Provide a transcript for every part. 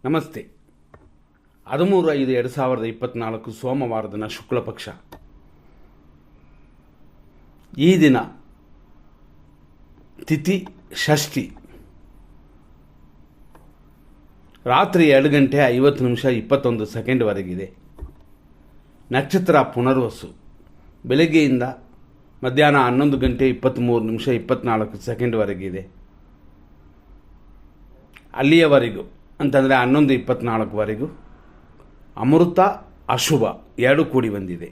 ನಮಸ್ತೆ. 13/5/2024 ಸೋಮವಾರ ದಿನ ಶುಕ್ಲ ಪಕ್ಷ. ಈ ದಿನ ತಿಥಿ ಷಷ್ಠಿ. ರಾತ್ರಿ 2:50 ನಕ್ಷತ್ರ ಪುನರ್ವಸು. ಬೆಳಗ್ಗೆಯಿಂದ ಮಧ್ಯಾಹ್ನ 11:23 ಅಲ್ಲಿಯವರೆಗೂ ಅಂತಂದರೆ 11:24 ಅಮೃತ ಅಶುಭ ಎರಡು ಕೂಡಿ ಬಂದಿದೆ.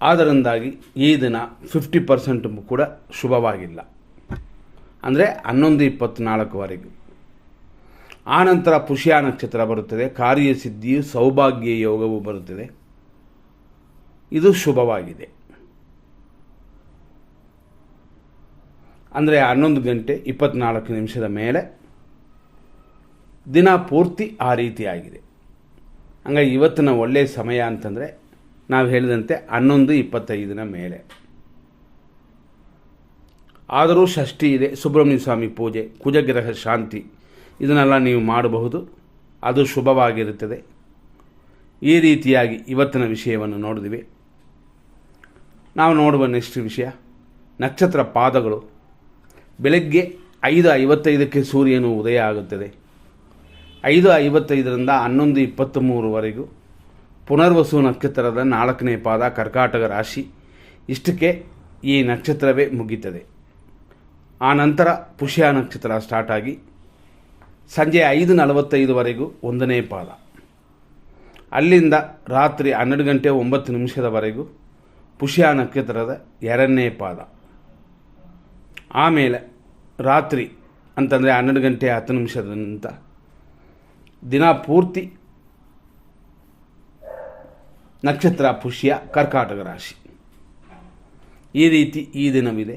ಆದ್ದರಿಂದಾಗಿ ಈ ದಿನ 50% ಕೂಡ ಶುಭವಾಗಿಲ್ಲ, ಅಂದರೆ 11:24 ಆನಂತರ ಪುಷ್ಯ ನಕ್ಷತ್ರ ಬರುತ್ತದೆ. ಕಾರ್ಯಸಿದ್ಧಿಯು ಸೌಭಾಗ್ಯ ಯೋಗವು ಬರುತ್ತದೆ. ಇದು ಶುಭವಾಗಿದೆ. ಅಂದರೆ 11:24 ಮೇಲೆ ದಿನ ಪೂರ್ತಿ ಆ ರೀತಿಯಾಗಿದೆ. ಹಂಗಾಗಿ ಇವತ್ತಿನ ಒಳ್ಳೆಯ ಸಮಯ ಅಂತಂದರೆ ನಾವು ಹೇಳಿದಂತೆ 11:25 ಮೇಲೆ. ಆದರೂ ಷಷ್ಠಿ ಇದೆ, ಸುಬ್ರಹ್ಮಣ್ಯ ಸ್ವಾಮಿ ಪೂಜೆ, ಕುಜಗ್ರಹ ಶಾಂತಿ ಇದನ್ನೆಲ್ಲ ನೀವು ಮಾಡಬಹುದು, ಅದು ಶುಭವಾಗಿರುತ್ತದೆ. ಈ ರೀತಿಯಾಗಿ ಇವತ್ತಿನ ವಿಷಯವನ್ನು ನೋಡಿದ್ವಿ. ನಾವು ನೋಡುವ ನೆಕ್ಸ್ಟ್ ವಿಷಯ ನಕ್ಷತ್ರ ಪಾದಗಳು. ಬೆಳಗ್ಗೆ 5:55 ಸೂರ್ಯನು ಉದಯ ಆಗುತ್ತದೆ. 5:55 11:23 ಪುನರ್ವಸು ನಕ್ಷತ್ರದ 4ನೇ ಪಾದ ಕರ್ಕಾಟಕ ರಾಶಿ. ಇಷ್ಟಕ್ಕೆ ಈ ನಕ್ಷತ್ರವೇ ಮುಗೀತದೆ. ಆ ನಂತರ ಪುಷ್ಯ ನಕ್ಷತ್ರ ಸ್ಟಾರ್ಟ್ ಆಗಿ ಸಂಜೆ 5:45 1ನೇ ಪಾದ. ಅಲ್ಲಿಂದ ರಾತ್ರಿ 12:09 ಪುಷ್ಯ ನಕ್ಷತ್ರದ 2ನೇ ಪಾದ. ಆಮೇಲೆ ರಾತ್ರಿ ಅಂತಂದರೆ 12:10 ದಿನ ಪೂರ್ತಿ ನಕ್ಷತ್ರ ಪುಷ್ಯ ಕರ್ಕಾಟಕ ರಾಶಿ. ಈ ರೀತಿ ಈ ದಿನವಿದೆ.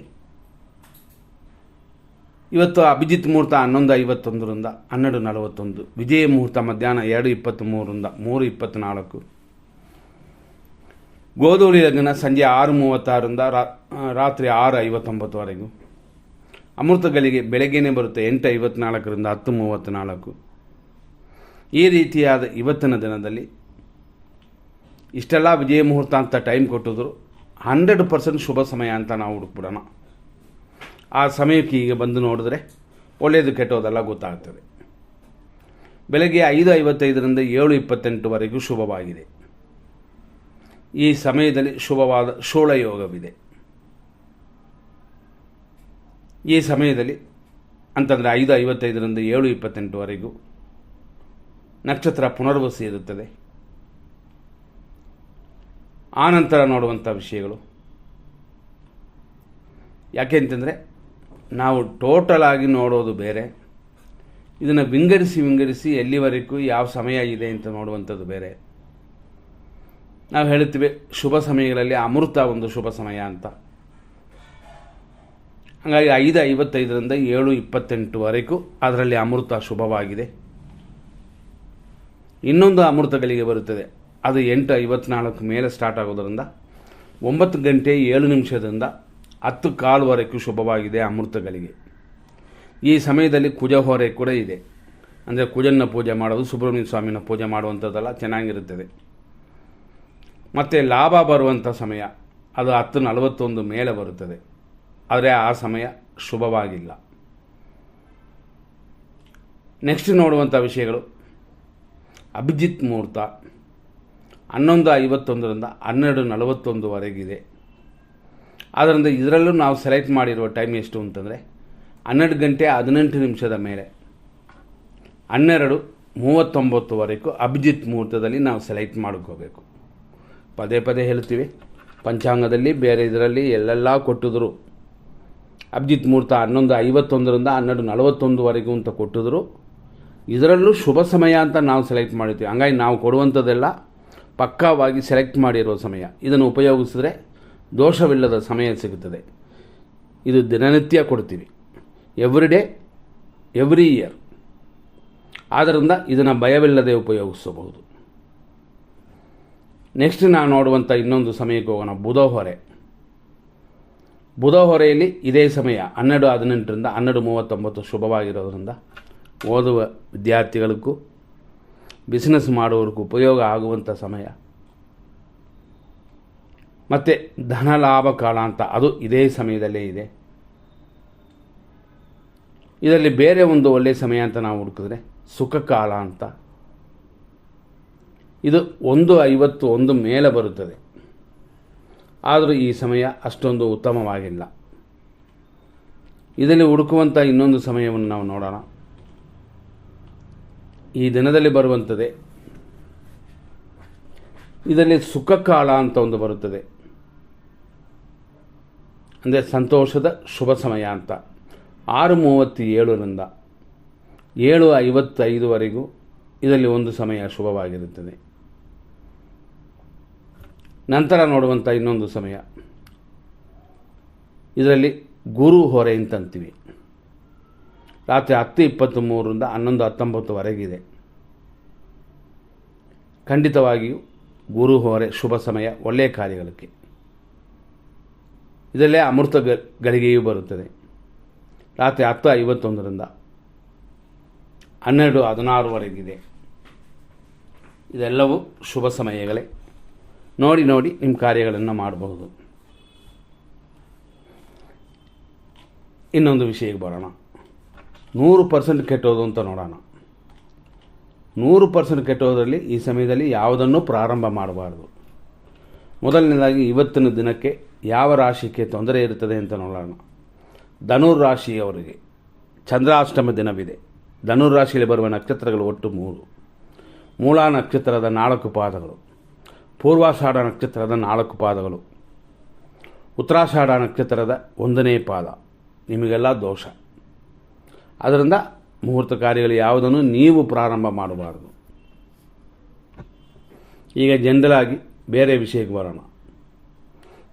ಇವತ್ತು ಅಭಿಜಿತ್ ಮುಹೂರ್ತ 11:51 12:41, ವಿಜಯ ಮುಹೂರ್ತ ಮಧ್ಯಾಹ್ನ 2:23 3:24, ಗೋಧೂಳಿ ಲಗ್ನ ಸಂಜೆ 6:36 ರಾತ್ರಿ 6:59. ಅಮೃತಗಳಿಗೆ ಬೆಳಗ್ಗೆನೇ ಬರುತ್ತೆ 8:54 10:34. ಈ ರೀತಿಯಾದ ಇವತ್ತಿನ ದಿನದಲ್ಲಿ ಇಷ್ಟೆಲ್ಲ ವಿಜಯ ಮುಹೂರ್ತ ಅಂತ ಟೈಮ್ ಕೊಟ್ಟಿದ್ರು 100% ಶುಭ ಸಮಯ ಅಂತ ನಾವು ಹುಡುಕ್ಬಿಡೋಣ. ಆ ಸಮಯಕ್ಕೆ ಈಗ ಬಂದು ನೋಡಿದ್ರೆ ಒಳ್ಳೆಯದು ಕೆಟ್ಟೋದೆಲ್ಲ ಗೊತ್ತಾಗ್ತದೆ. ಬೆಳಗ್ಗೆ 5:55 7:28 ಶುಭವಾಗಿದೆ. ಈ ಸಮಯದಲ್ಲಿ ಶುಭವಾದ ಶೂಳಯೋಗವಿದೆ. ಈ ಸಮಯದಲ್ಲಿ ಅಂತಂದರೆ 5:55 7:28 ನಕ್ಷತ್ರ ಪುನರ್ವಸು ಇರುತ್ತದೆ. ಆನಂತರ ನೋಡುವಂಥ ವಿಷಯಗಳು ಯಾಕೆ ಅಂತಂದರೆ ನಾವು ಟೋಟಲ್ ಆಗಿ ನೋಡೋದು ಬೇರೆ, ಇದನ್ನು ವಿಂಗಡಿಸಿ ಎಲ್ಲಿವರೆಗೂ ಯಾವ ಸಮಯ ಇದೆ ಅಂತ ನೋಡುವಂಥದ್ದು ಬೇರೆ. ನಾವು ಹೇಳುತ್ತೇವೆ ಶುಭ ಸಮಯಗಳಲ್ಲಿ ಅಮೃತ ಒಂದು ಶುಭ ಸಮಯ ಅಂತ. ಹಾಗಾಗಿ 5:55 7:28 ಅದರಲ್ಲಿ ಅಮೃತ ಶುಭವಾಗಿದೆ. ಇನ್ನೊಂದು ಅಮೃತಗಳಿಗೆ ಬರುತ್ತದೆ, ಅದು 8:54 ಮೇಲೆ ಸ್ಟಾರ್ಟ್ ಆಗೋದರಿಂದ 9:07 10:15 ಶುಭವಾಗಿದೆ ಅಮೃತಗಳಿಗೆ. ಈ ಸಮಯದಲ್ಲಿ ಕುಜ ಹೊರೆ ಕೂಡ ಇದೆ, ಅಂದರೆ ಕುಜನ ಪೂಜೆ ಮಾಡೋದು, ಸುಬ್ರಹ್ಮಣ್ಯ ಸ್ವಾಮಿನ ಪೂಜೆ ಮಾಡುವಂಥದ್ದೆಲ್ಲ ಚೆನ್ನಾಗಿರುತ್ತದೆ. ಮತ್ತು ಲಾಭ ಬರುವಂಥ ಸಮಯ ಅದು 10:41 ಮೇಲೆ ಬರುತ್ತದೆ, ಆದರೆ ಆ ಸಮಯ ಶುಭವಾಗಿಲ್ಲ. ನೆಕ್ಸ್ಟ್ ನೋಡುವಂಥ ವಿಷಯಗಳು ಅಭಿಜಿತ್ ಮುಹೂರ್ತ 11:51 12:41 ಆದ್ದರಿಂದ ಇದರಲ್ಲೂ ನಾವು ಸೆಲೆಕ್ಟ್ ಮಾಡಿರುವ ಟೈಮ್ ಎಷ್ಟು ಅಂತಂದರೆ 12:18 ಮೇಲೆ 12:39 ಅಭಿಜಿತ್ ಮುಹೂರ್ತದಲ್ಲಿ ನಾವು ಸೆಲೆಕ್ಟ್ ಮಾಡ್ಕೋಬೇಕು. ಪದೇ ಪದೇ ಹೇಳ್ತೀವಿ, ಪಂಚಾಂಗದಲ್ಲಿ ಬೇರೆ ಇದರಲ್ಲಿ ಎಲ್ಲೆಲ್ಲ ಕೊಟ್ಟಿದ್ರು. ಅಭಿಜಿತ್ ಮುಹೂರ್ತ 11:51 12:41 ಅಂತ ಕೊಟ್ಟಿದ್ರು. ಇದರಲ್ಲೂ ಶುಭ ಸಮಯ ಅಂತ ನಾವು ಸೆಲೆಕ್ಟ್ ಮಾಡಿರ್ತೀವಿ. ಹಂಗಾಗಿ ನಾವು ಕೊಡುವಂಥದ್ದೆಲ್ಲ ಪಕ್ಕಾವಾಗಿ ಸೆಲೆಕ್ಟ್ ಮಾಡಿರುವ ಸಮಯ. ಇದನ್ನು ಉಪಯೋಗಿಸಿದ್ರೆ ದೋಷವಿಲ್ಲದ ಸಮಯ ಸಿಗುತ್ತದೆ. ಇದು ದಿನನಿತ್ಯ ಕೊಡ್ತೀವಿ, ಎವ್ರಿ ಡೇ ಎವ್ರಿ ಇಯರ್. ಆದ್ದರಿಂದ ಇದನ್ನು ಭಯವಿಲ್ಲದೆ ಉಪಯೋಗಿಸಬಹುದು. ನೆಕ್ಸ್ಟ್ ನಾವು ನೋಡುವಂಥ ಇನ್ನೊಂದು ಸಮಯಕ್ಕೆ ಹೋಗೋಣ, ಬುಧ ಹೊರೆ. ಬುಧ ಹೊರೆಯಲ್ಲಿ ಇದೇ ಸಮಯ 12:18 12:39 ಶುಭವಾಗಿರೋದ್ರಿಂದ ಓದುವ ವಿದ್ಯಾರ್ಥಿಗಳಿಗೂ ಬಿಸ್ನೆಸ್ ಮಾಡುವವರಿಗೂ ಉಪಯೋಗ ಆಗುವಂಥ ಸಮಯ. ಮತ್ತು ಧನ ಲಾಭ ಕಾಲ ಅಂತ ಅದು ಇದೇ ಸಮಯದಲ್ಲೇ ಇದೆ. ಇದರಲ್ಲಿ ಬೇರೆ ಒಂದು ಒಳ್ಳೆಯ ಸಮಯ ಅಂತ ನಾವು ಹುಡುಕಿದ್ರೆ ಸುಖ ಕಾಲ ಅಂತ. ಇದು 1:51 ಮೇಲೆ ಬರುತ್ತದೆ. ಆದರೂ ಈ ಸಮಯ ಅಷ್ಟೊಂದು ಉತ್ತಮವಾಗಿಲ್ಲ. ಇದರಲ್ಲಿ ಹುಡುಕುವಂಥ ಇನ್ನೊಂದು ಸಮಯವನ್ನು ನಾವು ನೋಡೋಣ. ಈ ದಿನದಲ್ಲಿ ಬರುವಂಥದ್ದೇ ಇದರಲ್ಲಿ ಸುಖ ಕಾಲ ಅಂತ ಒಂದು ಬರುತ್ತದೆ, ಅಂದರೆ ಸಂತೋಷದ ಶುಭ ಸಮಯ ಅಂತ. 6:37ರಿಂದ 7:55ವರೆಗೂ ಇದರಲ್ಲಿ ಒಂದು ಸಮಯ ಶುಭವಾಗಿರುತ್ತದೆ. ನಂತರ ನೋಡುವಂಥ ಇನ್ನೊಂದು ಸಮಯ ಇದರಲ್ಲಿ ಗುರು ಹೊರೆ ಅಂತಂತೀವಿ. ರಾತ್ರಿ 10:23ರಿಂದ 11:19ವರೆಗಿದೆ. ಖಂಡಿತವಾಗಿಯೂ ಗುರು ಹೊರೆ ಶುಭ ಸಮಯ, ಒಳ್ಳೆಯ ಕಾರ್ಯಗಳಿಗೆ. ಇದರಲ್ಲೇ ಅಮೃತ ಗಳಿಗೆಯೂ ಬರುತ್ತದೆ. ರಾತ್ರಿ 10:51ರಿಂದ 12:16ವರೆಗಿದೆ. ಇದೆಲ್ಲವೂ ಶುಭ ಸಮಯಗಳೇ. ನೋಡಿ ನಿಮ್ಮ ಕಾರ್ಯಗಳನ್ನು ಮಾಡಬಹುದು. ಇನ್ನೊಂದು ವಿಷಯಕ್ಕೆ ಬರೋಣ. 100% ಕೆಟ್ಟೋದು ಅಂತ ನೋಡೋಣ. 100% ಕೆಟ್ಟೋದರಲ್ಲಿ ಈ ಸಮಯದಲ್ಲಿ ಯಾವುದನ್ನು ಪ್ರಾರಂಭ ಮಾಡಬಾರ್ದು. ಮೊದಲನೇದಾಗಿ ಇವತ್ತಿನ ದಿನಕ್ಕೆ ಯಾವ ರಾಶಿಗೆ ತೊಂದರೆ ಇರುತ್ತದೆ ಅಂತ ನೋಡೋಣ. ಧನುರ್ ರಾಶಿಯವರಿಗೆ ಚಂದ್ರಾಷ್ಟಮ ದಿನವಿದೆ. ಧನುರ್ ರಾಶಿಯಲ್ಲಿ ಬರುವ ನಕ್ಷತ್ರಗಳು ಒಟ್ಟು 3. ಮೂಲ ನಕ್ಷತ್ರದ 4 ಪಾದಗಳು, ಪೂರ್ವಾಷಾಢ ನಕ್ಷತ್ರದ 4 ಪಾದಗಳು, ಉತ್ತರಾಷಾಢ ನಕ್ಷತ್ರದ 1ನೇ ಪಾದ. ನಿಮಗೆಲ್ಲ ದೋಷ. ಅದರಿಂದ ಮುಹೂರ್ತ ಕಾರ್ಯಗಳು ಯಾವುದನ್ನು ನೀವು ಪ್ರಾರಂಭ ಮಾಡಬಾರದು. ಈಗ ಜನರಲಾಗಿ ಬೇರೆ ವಿಷಯಕ್ಕೆ ಬರೋಣ.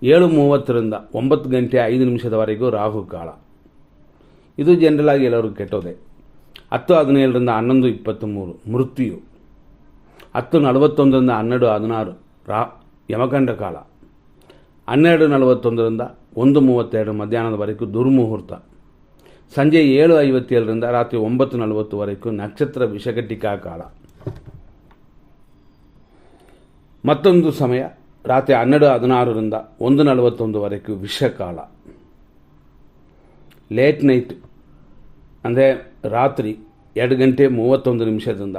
7:30ರಿಂದ 9:05 ರಾಹು ಕಾಲ. ಇದು ಜನರಲಾಗಿ ಎಲ್ಲರಿಗೂ ಕೆಟ್ಟೋದೆ. 10:17ರಿಂದ 11:23 ಮೃತ್ಯು. 10:41ರಿಂದ 12:16 ಯಮಗಂಡ ಕಾಲ. 12:41ರಿಂದ 1:32 ಮಧ್ಯಾಹ್ನದವರೆಗೂ ದುರ್ಮುಹೂರ್ತ. ಸಂಜೆ 7:57ರಿಂದ ರಾತ್ರಿ 9:40ವರೆಗೂ ನಕ್ಷತ್ರ ವಿಷಘಟಿಕಾ ಕಾಲ. ಮತ್ತೊಂದು ಸಮಯ ರಾತ್ರಿ 12:16ರಿಂದ 1:41ವರೆಗೂ ವಿಷಕಾಲ. ಲೇಟ್ ನೈಟ್ ಅಂದರೆ ರಾತ್ರಿ 2:31ದಿಂದ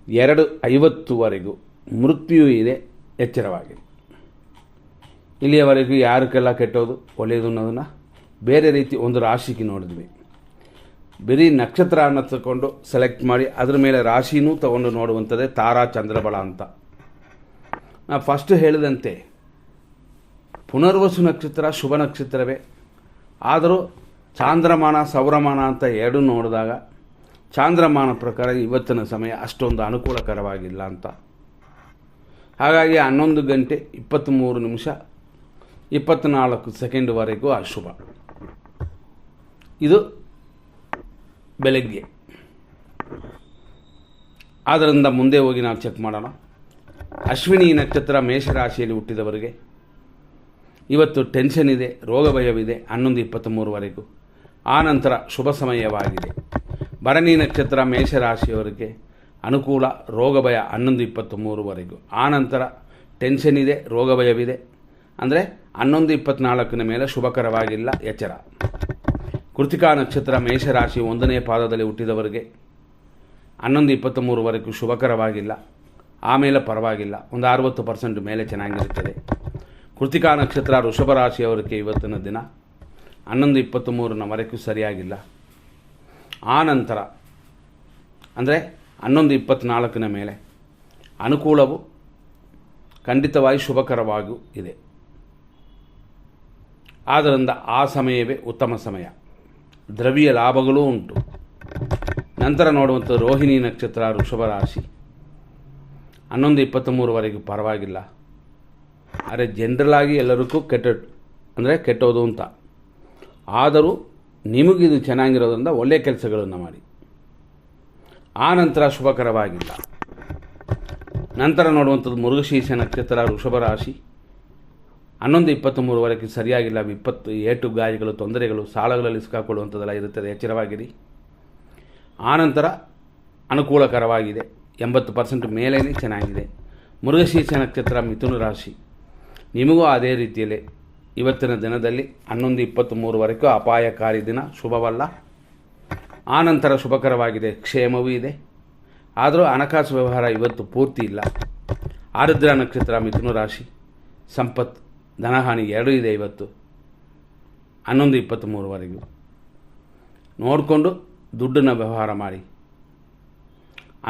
2:50ವರೆಗೂ ಮೃತ್ಯು ಇದೆ. ಎಚ್ಚರವಾಗಿದೆ. ಇಲ್ಲಿಯವರೆಗೂ ಯಾರಕ್ಕೆಲ್ಲ ಕೆಟ್ಟೋದು ಒಳ್ಳೆಯದು ಅನ್ನೋದನ್ನು ಬೇರೆ ರೀತಿ ಒಂದು ರಾಶಿಗೆ ನೋಡಿದ್ವಿ. ಬರೀ ನಕ್ಷತ್ರ ಅನ್ನು ತಗೊಂಡು ಸೆಲೆಕ್ಟ್ ಮಾಡಿ ಅದರ ಮೇಲೆ ರಾಶಿನೂ ತಗೊಂಡು ನೋಡುವಂಥದ್ದೇ ತಾರಾ ಚಂದ್ರಬಲ ಅಂತ. ನಾನು ಫಸ್ಟ್ ಹೇಳಿದಂತೆ ಪುನರ್ವಸು ನಕ್ಷತ್ರ ಶುಭ ನಕ್ಷತ್ರವೇ. ಆದರೂ ಚಾಂದ್ರಮಾನ ಸೌರಮಾನ ಅಂತ ಎರಡೂ ನೋಡಿದಾಗ ಚಾಂದ್ರಮಾನ ಪ್ರಕಾರ ಇವತ್ತಿನ ಸಮಯ ಅಷ್ಟೊಂದು ಅನುಕೂಲಕರವಾಗಿಲ್ಲ ಅಂತ. ಹಾಗಾಗಿ 11:23:24 ಅಶುಭ. ಇದು ಬೆಳಗ್ಗೆ. ಆದ್ದರಿಂದ ಮುಂದೆ ಹೋಗಿ ನಾವು ಚೆಕ್ ಮಾಡೋಣ. ಅಶ್ವಿನಿ ನಕ್ಷತ್ರ ಮೇಷರಾಶಿಯಲ್ಲಿ ಹುಟ್ಟಿದವರಿಗೆ ಇವತ್ತು ಟೆನ್ಷನ್ ಇದೆ, ರೋಗ ಭಯವಿದೆ 11:23ವರೆಗೂ. ಆ ನಂತರ ಶುಭ ಸಮಯವಾಗಿದೆ. ಭರಣಿ ನಕ್ಷತ್ರ ಮೇಷರಾಶಿಯವರಿಗೆ ಅನುಕೂಲ, ರೋಗ ಭಯ 11:23ವರೆಗೂ. ಆ ನಂತರ ಟೆನ್ಷನ್ ಇದೆ, ರೋಗ ಭಯವಿದೆ. ಅಂದರೆ 11:24 ಮೇಲೆ ಶುಭಕರವಾಗಿಲ್ಲ, ಎಚ್ಚರ. ಕೃತಿಕಾ ನಕ್ಷತ್ರ ಮೇಷರಾಶಿ 1ನೇ ಪಾದದಲ್ಲಿ ಹುಟ್ಟಿದವರಿಗೆ 11:23ವರೆಗೂ ಶುಭಕರವಾಗಿಲ್ಲ. ಆಮೇಲೆ ಪರವಾಗಿಲ್ಲ, ಒಂದು 60% ಮೇಲೆ ಚೆನ್ನಾಗಿರುತ್ತದೆ. ಕೃತಿಕಾ ನಕ್ಷತ್ರ ವೃಷಭ ರಾಶಿಯವರಿಗೆ ಇವತ್ತಿನ ದಿನ 11:23ವರೆಗೂ ಸರಿಯಾಗಿಲ್ಲ. ಆ ನಂತರ ಅಂದರೆ 11:24 ಮೇಲೆ ಅನುಕೂಲವು ಖಂಡಿತವಾಗಿ ಶುಭಕರವಾಗೂ ಇದೆ. ಆದ್ದರಿಂದ ಆ ಸಮಯವೇ ಉತ್ತಮ ಸಮಯ. ದ್ರವ್ಯ ಲಾಭಗಳೂ ಉಂಟು. ನಂತರ ನೋಡುವಂಥ ರೋಹಿಣಿ ನಕ್ಷತ್ರ ವೃಷಭ ರಾಶಿ 11:23ವರೆಗೂ ಪರವಾಗಿಲ್ಲ. ಆದರೆ ಜನರಲಾಗಿ ಎಲ್ಲರಿಗೂ ಕೆಟ್ಟೋದು ಅಂತ. ಆದರೂ ನಿಮಗಿದು ಚೆನ್ನಾಗಿರೋದ್ರಿಂದ ಒಳ್ಳೆಯ ಕೆಲಸಗಳನ್ನು ಮಾಡಿ. ಆ ನಂತರ ಶುಭಕರವಾಗಿಲ್ಲ. ನಂತರ ನೋಡುವಂಥದ್ದು ಮೃಗಶೀರ್ಷ ನಕ್ಷತ್ರ ವೃಷಭ ರಾಶಿ 11:23ವರೆಗೂ ಸರಿಯಾಗಿಲ್ಲ. ವಿಪತ್ತು, ಏಟು, ಗಾಯಗಳು, ತೊಂದರೆಗಳು, ಸಾಲಗಳಲ್ಲಿ ಸಿಕ್ಕಾಕೊಳ್ಳುವಂಥದ್ದೆಲ್ಲ ಇರುತ್ತದೆ. ಎಚ್ಚರವಾಗಿರಿ. ಆನಂತರ ಅನುಕೂಲಕರವಾಗಿದೆ, 80% ಮೇಲೇ ಚೆನ್ನಾಗಿದೆ. ಮೃಗಶೀರ್ಷ ನಕ್ಷತ್ರ ಮಿಥುನ ರಾಶಿ, ನಿಮಗೂ ಅದೇ ರೀತಿಯಲ್ಲೇ ಇವತ್ತಿನ ದಿನದಲ್ಲಿ 11:23ವರೆಗೂ ಅಪಾಯಕಾರಿ ದಿನ, ಶುಭವಲ್ಲ. ಆನಂತರ ಶುಭಕರವಾಗಿದೆ, ಕ್ಷೇಮವೂ ಇದೆ. ಆದರೂ ಹಣಕಾಸು ವ್ಯವಹಾರ ಇವತ್ತು ಪೂರ್ತಿ ಇಲ್ಲ. ಆರುದ್ರ ನಕ್ಷತ್ರ ಮಿಥುನ ರಾಶಿ, ಸಂಪತ್ತು ಧನಹಾನಿ ಎರಡೂ ಇದೆ ಇವತ್ತು 11:23ವರೆಗೂ. ನೋಡಿಕೊಂಡು ದುಡ್ಡನ್ನು ವ್ಯವಹಾರ ಮಾಡಿ.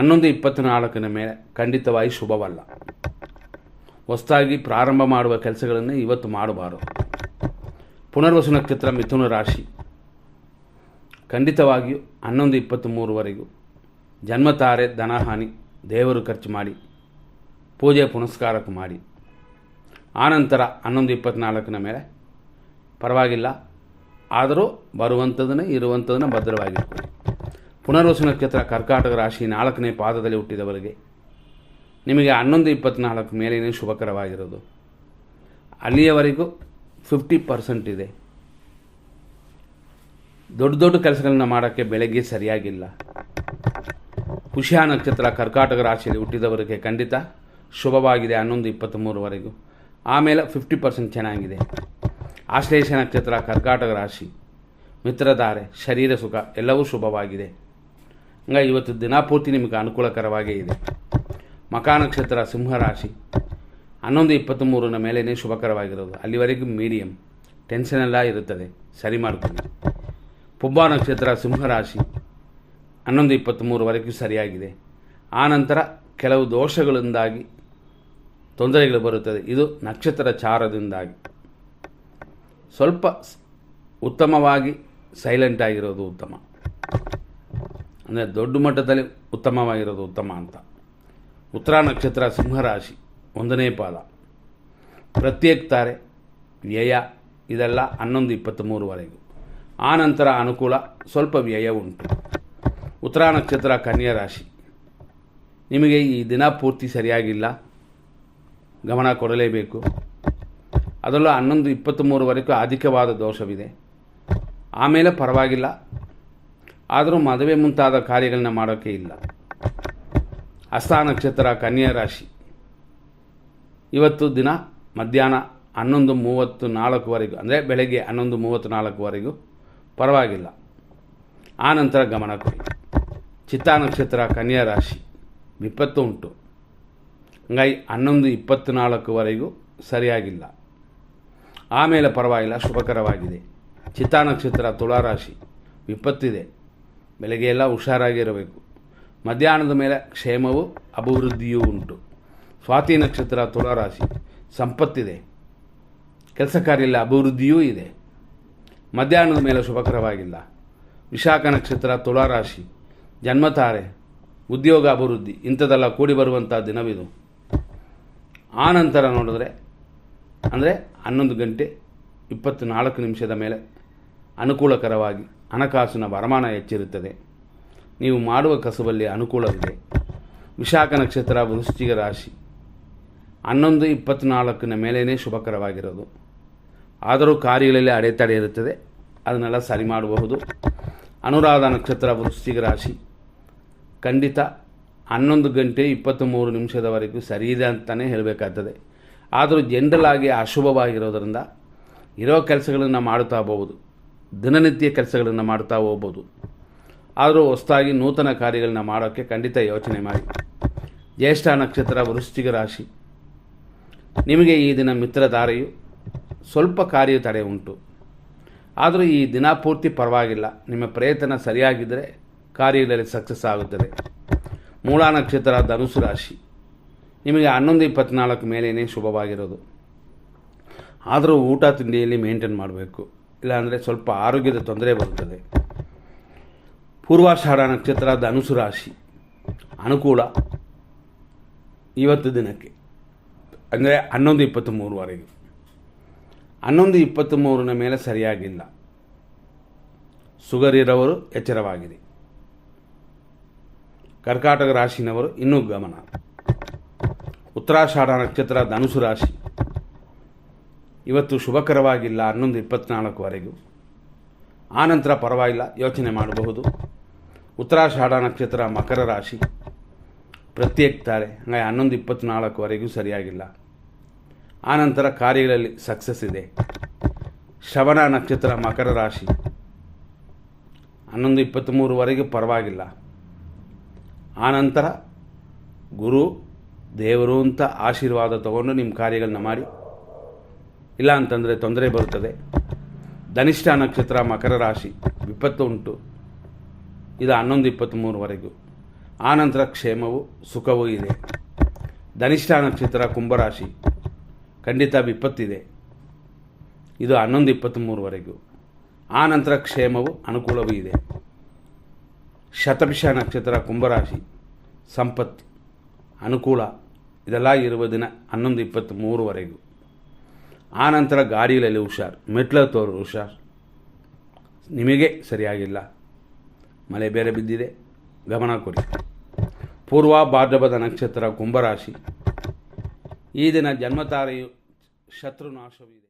11:24 ಮೇಲೆ ಖಂಡಿತವಾಗಿ ಶುಭವಲ್ಲ. ಹೊಸದಾಗಿ ಪ್ರಾರಂಭ ಮಾಡುವ ಕೆಲಸಗಳನ್ನು ಇವತ್ತು ಮಾಡಬಾರದು. ಪುನರ್ವಸು ನಕ್ಷತ್ರ ಮಿಥುನ ರಾಶಿ, ಖಂಡಿತವಾಗಿಯೂ 11:23ವರೆಗೂ ಜನ್ಮತಾರೆ ಧನಹಾನಿ, ದೇವರು ಖರ್ಚು ಮಾಡಿ, ಪೂಜೆ ಪುನಸ್ಕಾರಕ್ಕೆ ಮಾಡಿ. ಆನಂತರ 11:24 ಮೇಲೆ ಪರವಾಗಿಲ್ಲ, ಆದರೂ ಬರುವಂಥದ್ದನ್ನೇ ಇರುವಂಥದ್ದನ್ನು ಭದ್ರವಾಗಿರ್ಕೊಳ್ಳಿ. ಪುನರ್ವಸು ನಕ್ಷತ್ರ ಕರ್ಕಾಟಕ ರಾಶಿ 4ನೇ ಪಾದದಲ್ಲಿ ಹುಟ್ಟಿದವರಿಗೆ ನಿಮಗೆ 11:24 ಮೇಲೇ ಶುಭಕರವಾಗಿರೋದು. ಅಲ್ಲಿಯವರೆಗೂ 50% ಇದೆ. ದೊಡ್ಡ ದೊಡ್ಡ ಕೆಲಸಗಳನ್ನ ಮಾಡೋಕ್ಕೆ ಬೆಳಗ್ಗೆ ಸರಿಯಾಗಿಲ್ಲ. ಪುಷ್ಯ ನಕ್ಷತ್ರ ಕರ್ಕಾಟಕ ರಾಶಿಯಲ್ಲಿ ಹುಟ್ಟಿದವರಿಗೆ ಖಂಡಿತ ಶುಭವಾಗಿದೆ 11:23ವರೆಗೂ. ಆಮೇಲೆ 50% ಚೆನ್ನಾಗಿದೆ. ಆಶ್ಲೇಷ ನಕ್ಷತ್ರ ಕರ್ಕಾಟಕ ರಾಶಿ, ಮಿತ್ರಧಾರೆ, ಶರೀರ ಸುಖ ಎಲ್ಲವೂ ಶುಭವಾಗಿದೆ. ಹಂಗಾಗಿ ಇವತ್ತು ದಿನಪೂರ್ತಿ ನಿಮಗೆ ಅನುಕೂಲಕರವಾಗೇ ಇದೆ. ಮಖ ನಕ್ಷತ್ರ ಸಿಂಹರಾಶಿ, 11:23 ಮೇಲೇ ಶುಭಕರವಾಗಿರೋದು. ಅಲ್ಲಿವರೆಗೂ ಮೀಡಿಯಮ್, ಟೆನ್ಷನ್ ಎಲ್ಲ ಇರುತ್ತದೆ, ಸರಿ ಮಾಡ್ಕೊಳ್ಳಿ. ಪುಬ್ಬ ನಕ್ಷತ್ರ ಸಿಂಹರಾಶಿ, 11:23ವರೆಗೂ ಸರಿಯಾಗಿದೆ. ಆನಂತರ ಕೆಲವು ದೋಷಗಳಿಂದಾಗಿ ತೊಂದರೆಗಳು ಬರುತ್ತದೆ. ಇದು ನಕ್ಷತ್ರ ಚಾರದಿಂದಾಗಿ ಸ್ವಲ್ಪ ಉತ್ತಮವಾಗಿ ಸೈಲೆಂಟ್ ಆಗಿರೋದು ಉತ್ತಮ, ಅಂದರೆ ದೊಡ್ಡ ಮಟ್ಟದಲ್ಲಿ ಉತ್ತಮವಾಗಿರೋದು ಉತ್ತಮ ಅಂತ. ಉತ್ತರ ನಕ್ಷತ್ರ ಸಿಂಹರಾಶಿ, 1ನೇ ಪಾದ, ಪ್ರತ್ಯೇಕ ತಾರೆ, ವ್ಯಯ ಇದೆಲ್ಲ 11:23ವರೆಗೂ. ಆನಂತರ ಅನುಕೂಲ, ಸ್ವಲ್ಪ ವ್ಯಯ ಉಂಟು. ಉತ್ತರ ನಕ್ಷತ್ರ ಕನ್ಯಾ ರಾಶಿ, ನಿಮಗೆ ಈ ದಿನ ಪೂರ್ತಿ ಸರಿಯಾಗಿಲ್ಲ, ಗಮನ ಕೊಡಲೇಬೇಕು. ಅದರಲ್ಲೂ 11:23ವರೆಗೂ ಅಧಿಕವಾದ ದೋಷವಿದೆ. ಆಮೇಲೆ ಪರವಾಗಿಲ್ಲ, ಆದರೂ ಮದುವೆ ಮುಂತಾದ ಕಾರ್ಯಗಳನ್ನ ಮಾಡೋಕ್ಕೆ ಇಲ್ಲ. ಹಸ್ತ ನಕ್ಷತ್ರ ಕನ್ಯಾ ರಾಶಿ, ಇವತ್ತು ದಿನ ಮಧ್ಯಾಹ್ನ 11:34ವರೆಗೂ, ಅಂದರೆ ಬೆಳಗ್ಗೆ 11:34ವರೆಗೂ ಪರವಾಗಿಲ್ಲ. ಆನಂತರ ಗಮನ ಕೊಡಿ. ಚಿತ್ತಾ ನಕ್ಷತ್ರ ಕನ್ಯಾ ರಾಶಿ, ವಿಪತ್ತು ಉಂಟು. ಹಂಗಾಗಿ 11:24ವರೆಗೂ ಸರಿಯಾಗಿಲ್ಲ. ಆಮೇಲೆ ಪರವಾಗಿಲ್ಲ, ಶುಭಕರವಾಗಿದೆ. ಚಿತ್ತಾ ನಕ್ಷತ್ರ ತುಳಾರಾಶಿ, ವಿಪತ್ತಿದೆ. ಬೆಳಗ್ಗೆ ಎಲ್ಲ ಹುಷಾರಾಗಿರಬೇಕು. ಮಧ್ಯಾಹ್ನದ ಮೇಲೆ ಕ್ಷೇಮವು ಅಭಿವೃದ್ಧಿಯೂ ಉಂಟು. ಸ್ವಾತಿ ನಕ್ಷತ್ರ ತುಳಾರಾಶಿ, ಸಂಪತ್ತಿದೆ, ಕೆಲಸ ಕಾರ್ಯದಲ್ಲಿ ಅಭಿವೃದ್ಧಿಯೂ ಇದೆ. ಮಧ್ಯಾಹ್ನದ ಮೇಲೆ ಶುಭಕರವಾಗಿಲ್ಲ. ವಿಶಾಖ ನಕ್ಷತ್ರ ತುಳಾರಾಶಿ, ಜನ್ಮತಾರೆ, ಉದ್ಯೋಗ ಅಭಿವೃದ್ಧಿ ಇಂಥದ್ದೆಲ್ಲ ಕೂಡಿ ಬರುವಂಥ ದಿನವಿದು. ಆನಂತರ ನೋಡಿದ್ರೆ ಅಂದರೆ 11:24 ಮೇಲೆ ಅನುಕೂಲಕರವಾಗಿ ಹಣಕಾಸಿನ ವರಮಾನ ಹೆಚ್ಚಿರುತ್ತದೆ. ನೀವು ಮಾಡುವ ಕಸುಬಲ್ಲಿ ಅನುಕೂಲವಿದೆ. ವಿಶಾಖ ನಕ್ಷತ್ರ ವೃಶ್ಚಿಕ ರಾಶಿ, 11:24 ಮೇಲೇ ಶುಭಕರವಾಗಿರೋದು. ಆದರೂ ಕಾರ್ಯಗಳಲ್ಲಿ ಅಡೆತಡೆ ಇರುತ್ತದೆ, ಅದನ್ನೆಲ್ಲ ಸರಿ ಮಾಡಬಹುದು. ಅನುರಾಧ ನಕ್ಷತ್ರ ವೃಶ್ಚಿಕ ರಾಶಿ, ಖಂಡಿತ 11:23 ಸರಿ ಇದೆ ಅಂತಲೇ ಹೇಳಬೇಕಾಗ್ತದೆ. ಆದರೂ ಜನರಲ್ ಆಗಿ ಅಶುಭವಾಗಿರೋದರಿಂದ ಇರೋ ಕೆಲಸಗಳನ್ನು ಮಾಡುತ್ತಾ ಹೋಗ್ಬೋದು, ದಿನನಿತ್ಯ ಕೆಲಸಗಳನ್ನು ಮಾಡ್ತಾ ಹೋಗ್ಬೋದು. ಆದರೂ ಹೊಸದಾಗಿ ನೂತನ ಕಾರ್ಯಗಳನ್ನ ಮಾಡೋಕ್ಕೆ ಖಂಡಿತ ಯೋಚನೆ ಮಾಡಿ. ಜ್ಯೇಷ್ಠ ನಕ್ಷತ್ರ ವೃಶ್ಚಿಕ ರಾಶಿ, ನಿಮಗೆ ಈ ದಿನ ಮಿತ್ರಧಾರೆಯು ಸ್ವಲ್ಪ ಕಾರ್ಯ ತಡೆ ಉಂಟು. ಆದರೂ ಈ ದಿನ ಪೂರ್ತಿ ಪರವಾಗಿಲ್ಲ. ನಿಮ್ಮ ಪ್ರಯತ್ನ ಸರಿಯಾಗಿದ್ದರೆ ಕಾರ್ಯಗಳಲ್ಲಿ ಸಕ್ಸಸ್ ಆಗುತ್ತದೆ. ಮೂಲ ನಕ್ಷತ್ರ ಧನುಸು ರಾಶಿ, ನಿಮಗೆ 11:24 ಮೇಲೇ ಶುಭವಾಗಿರೋದು. ಆದರೂ ಊಟ ತಿಂಡಿಯಲ್ಲಿ ಮೇಂಟೈನ್ ಮಾಡಬೇಕು, ಇಲ್ಲಾಂದರೆ ಸ್ವಲ್ಪ ಆರೋಗ್ಯದ ತೊಂದರೆ ಬರುತ್ತದೆ. ಪೂರ್ವಾಷಾಢ ನಕ್ಷತ್ರ ಧನುಸು ರಾಶಿ, ಅನುಕೂಲ ಇವತ್ತು ದಿನಕ್ಕೆ, ಅಂದರೆ 11:23ವರೆಗೂ. 11:23 ಮೇಲೆ ಸರಿಯಾಗಿಲ್ಲ. ಶುಗರ್ ಇರೋವರು ಎಚ್ಚರವಾಗಿರಿ. ಕರ್ಕಾಟಕ ರಾಶಿನವರು ಇನ್ನೂ ಗಮನ. ಉತ್ತರಾಷಾಢ ನಕ್ಷತ್ರ ಧನುಸು ರಾಶಿ, ಇವತ್ತು ಶುಭಕರವಾಗಿಲ್ಲ 11:24ವರೆಗೂ. ಆನಂತರ ಪರವಾಗಿಲ್ಲ, ಯೋಚನೆ ಮಾಡಬಹುದು. ಉತ್ತರಾಷಾಢ ನಕ್ಷತ್ರ ಮಕರ ರಾಶಿ ಪ್ರತ್ಯೇಕ ತಾರೆ, ಹಂಗಾಗಿ 11:24ವರೆಗೂ ಸರಿಯಾಗಿಲ್ಲ. ಆನಂತರ ಕಾರ್ಯಗಳಲ್ಲಿ ಸಕ್ಸಸ್ ಇದೆ. ಶ್ರವಣ ನಕ್ಷತ್ರ ಮಕರ ರಾಶಿ 11:23ವರೆಗೂ ಪರವಾಗಿಲ್ಲ. ಆನಂತರ ಗುರು ದೇವರು ಅಂತ ಆಶೀರ್ವಾದ ತಗೊಂಡು ನಿಮ್ಮ ಕಾರ್ಯಗಳನ್ನ ಮಾಡಿ, ಇಲ್ಲ ಅಂತಂದರೆ ತೊಂದರೆ ಬರುತ್ತದೆ. ಧನಿಷ್ಠ ನಕ್ಷತ್ರ ಮಕರ ರಾಶಿ ವಿಪತ್ತು ಉಂಟು, ಇದು 11:23ವರೆಗೂ. ಆನಂತರ ಕ್ಷೇಮವು ಸುಖವೂ ಇದೆ. ಧನಿಷ್ಠ ನಕ್ಷತ್ರ ಕುಂಭರಾಶಿ ಖಂಡಿತ ವಿಪತ್ತಿದೆ, ಇದು 11:23ವರೆಗೂ. ಆನಂತರ ಕ್ಷೇಮವು ಅನುಕೂಲವೂ ಇದೆ. ಶತಭಿಷ ನಕ್ಷತ್ರ ಕುಂಭರಾಶಿ ಸಂಪತ್ತು ಅನುಕೂಲ ಇದೆಲ್ಲ ಇರುವ ದಿನ 11:23ವರೆಗೂ. ಆನಂತರ ಗಾಡಿಗಳಲ್ಲಿ ಹುಷಾರ್, ಮೆಟ್ಲತ್ತೋರು ಹುಷಾರ್, ನಿಮಗೆ ಸರಿಯಾಗಿಲ್ಲ. ಮಳೆ ಬೇರೆ ಬಿದ್ದಿದೆ, ಗಮನ ಕೊಡಿ. ಪೂರ್ವ ಭಾದ್ರಪದ ನಕ್ಷತ್ರ ಕುಂಭರಾಶಿ ಈ ದಿನ ಜನ್ಮತಾರೆಯು ಶತ್ರುನಾಶವಿದೆ.